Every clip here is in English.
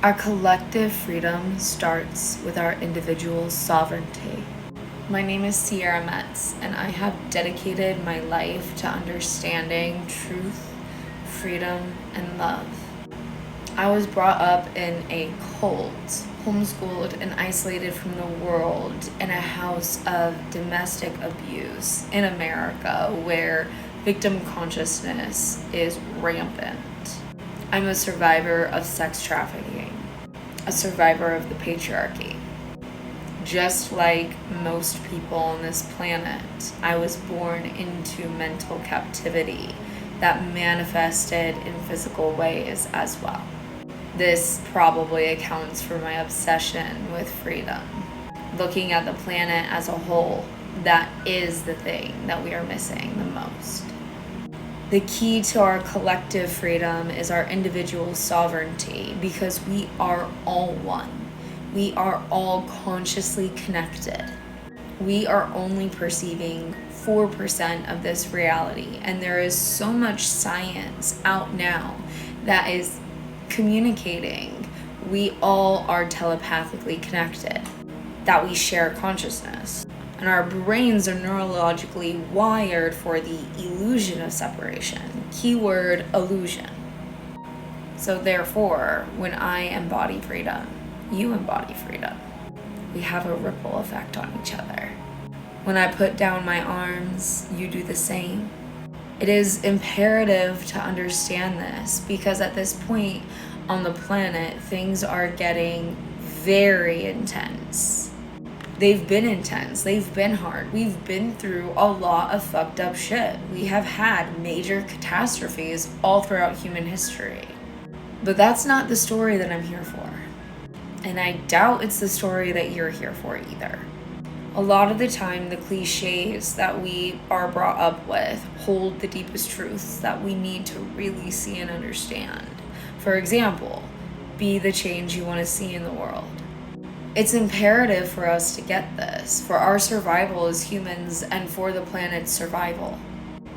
Our collective freedom starts with our individual sovereignty. My name is Sierra Metz, and I have dedicated my life to understanding truth, freedom, and love. I was brought up in a cult, homeschooled and isolated from the world in a house of domestic abuse in America where victim consciousness is rampant. I'm a survivor of sex trafficking, a survivor of the patriarchy. Just like most people on this planet, I was born into mental captivity that manifested in physical ways as well. This probably accounts for my obsession with freedom. Looking at the planet as a whole, that is the thing that we are missing the most. The key to our collective freedom is our individual sovereignty, because we are all one. We are all consciously connected. We are only perceiving 4% of this reality, and there is so much science out now that is communicating we all are telepathically connected, that we share consciousness, and our brains are neurologically wired for the illusion of separation. Keyword illusion. So therefore, when I embody freedom, you embody freedom. We have a ripple effect on each other. When I put down my arms, you do the same. It is imperative to understand this, because at this point on the planet, things are getting very intense. They've been intense. They've been hard. We've been through a lot of fucked up shit. We have had major catastrophes all throughout human history. But that's not the story that I'm here for. And I doubt it's the story that you're here for either. A lot of the time, the cliches that we are brought up with hold the deepest truths that we need to really see and understand. For example, be the change you want to see in the world. It's imperative for us to get this, for our survival as humans and for the planet's survival.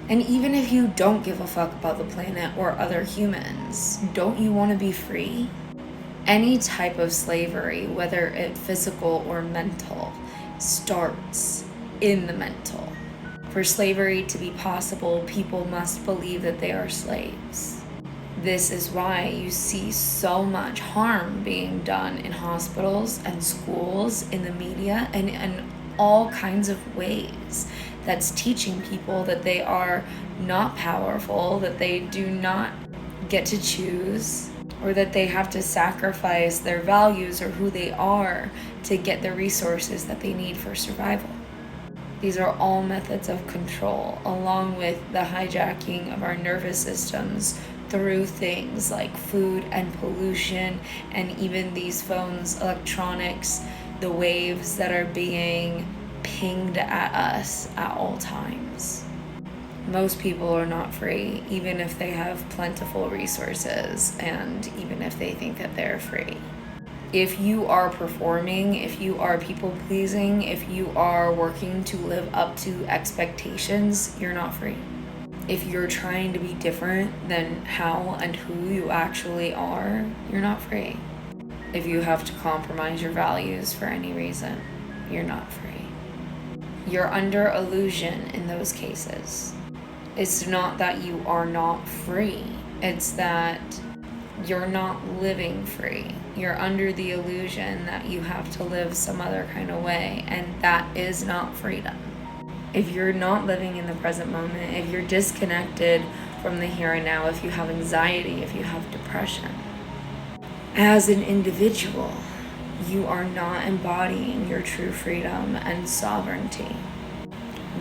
And even if you don't give a fuck about the planet or other humans, don't you want to be free? Any type of slavery, whether it's physical or mental, starts in the mental. For slavery to be possible, people must believe that they are slaves. This is why you see so much harm being done in hospitals and schools, in the media, and in all kinds of ways. That's teaching people that they are not powerful, that they do not get to choose, or that they have to sacrifice their values or who they are to get the resources that they need for survival. These are all methods of control, along with the hijacking of our nervous systems through things like food and pollution, and even these phones, electronics, the waves that are being pinged at us at all times. Most people are not free, even if they have plentiful resources, and even if they think that they're free. If you are performing, if you are people pleasing, if you are working to live up to expectations, you're not free. If you're trying to be different than how and who you actually are, you're not free. If you have to compromise your values for any reason, you're not free. You're under illusion in those cases. It's not that you are not free. It's that you're not living free. You're under the illusion that you have to live some other kind of way, and that is not freedom. If you're not living in the present moment, if you're disconnected from the here and now, if you have anxiety, if you have depression, as an individual, you are not embodying your true freedom and sovereignty.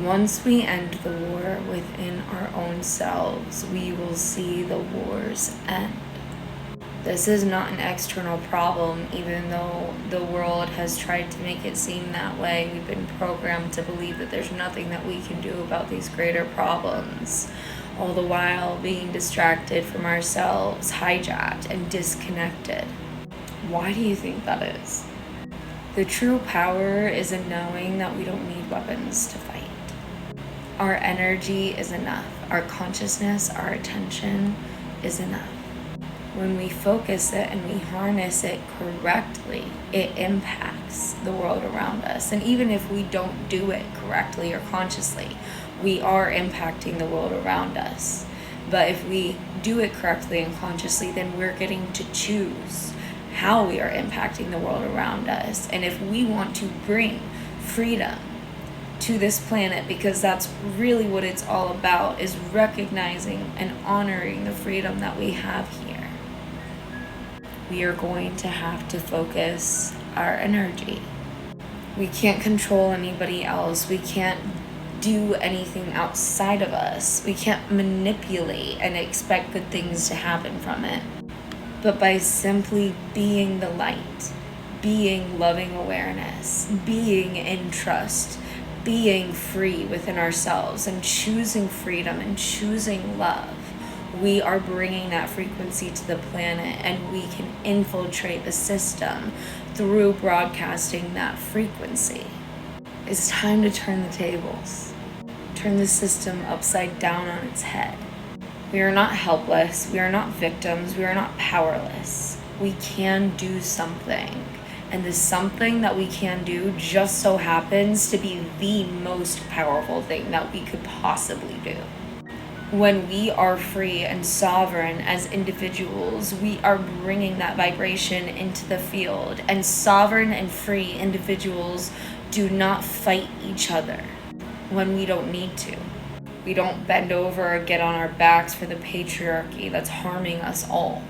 Once we end the war within our own selves, we will see the wars end. This is not an external problem, even though the world has tried to make it seem that way. We've been programmed to believe that there's nothing that we can do about these greater problems, all the while being distracted from ourselves, hijacked, and disconnected. Why do you think that is? The true power is in knowing that we don't need weapons to fight. Our energy is enough. Our consciousness, our attention is enough. When we focus it and we harness it correctly, it impacts the world around us. And even if we don't do it correctly or consciously, we are impacting the world around us. But if we do it correctly and consciously, then we're getting to choose how we are impacting the world around us. And if we want to bring freedom to this planet, because that's really what it's all about, is recognizing and honoring the freedom that we have here, we are going to have to focus our energy. We can't control anybody else. We can't do anything outside of us. We can't manipulate and expect good things to happen from it. But by simply being the light, being loving awareness, being in trust, being free within ourselves and choosing freedom and choosing love, we are bringing that frequency to the planet, and we can infiltrate the system through broadcasting that frequency. It's time to turn the tables, turn the system upside down on its head. We are not helpless, we are not victims, we are not powerless. We can do something, and the something that we can do just so happens to be the most powerful thing that we could possibly do. When we are free and sovereign as individuals, we are bringing that vibration into the field. And sovereign and free individuals do not fight each other when we don't need to. We don't bend over or get on our backs for the patriarchy that's harming us all.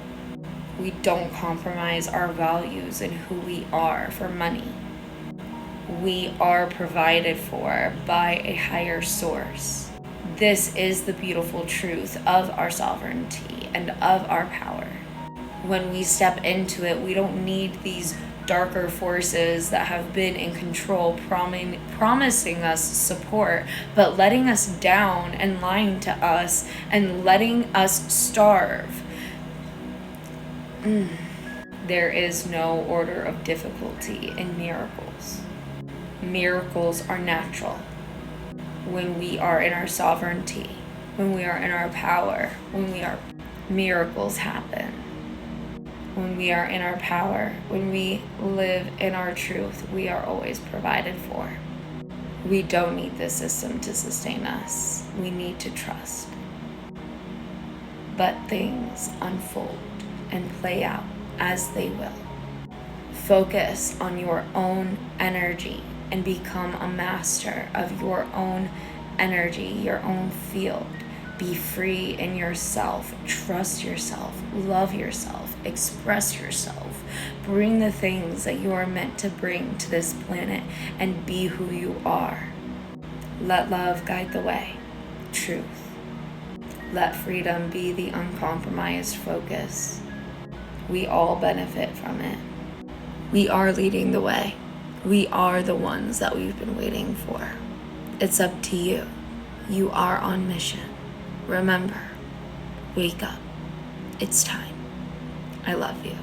We don't compromise our values and who we are for money. We are provided for by a higher source. This is the beautiful truth of our sovereignty and of our power. When we step into it, we don't need these darker forces that have been in control, promising us support, but letting us down and lying to us and letting us starve. There is no order of difficulty in miracles. Miracles are natural. When we are in our sovereignty, when we are in our power, miracles happen. When we are in our power, when we live in our truth, we are always provided for. We don't need this system to sustain us. We need to trust. But things unfold and play out as they will. Focus on your own energy and become a master of your own energy, your own field. Be free in yourself, trust yourself, love yourself, express yourself. Bring the things that you are meant to bring to this planet and be who you are. Let love guide the way, truth. Let freedom be the uncompromised focus. We all benefit from it. We are leading the way. We are the ones that we've been waiting for. It's up to you. You are on mission. Remember, wake up. It's time. I love you.